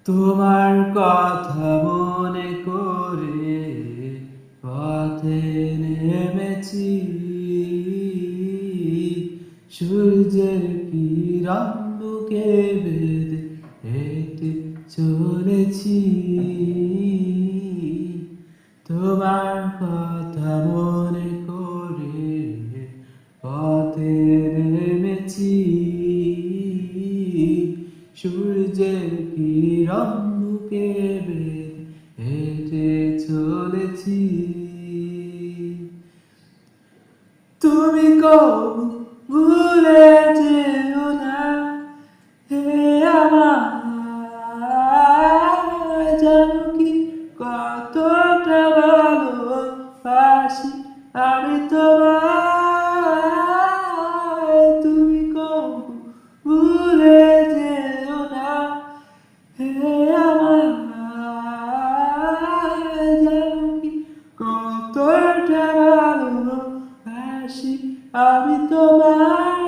তোমার কথা মনে করে পথে নেমেছি, সূর্যের কিরণ বুকে বেঁধে হেঁটে চলেছি। তোমার কথা মনে করে পথে নেমেছি, সূর্যের কিরণ বুকে বেঁধে হেঁটে চলেছি। তুমি কবু ভুলে যেও না, হে আমার, জানো কি কতটা ভালোবাসি আমি তোমায়। তুমি কবু ভুলে যেও না, হে আমার, জানো কি কতটা ভালোবাসি আমি তোমায়।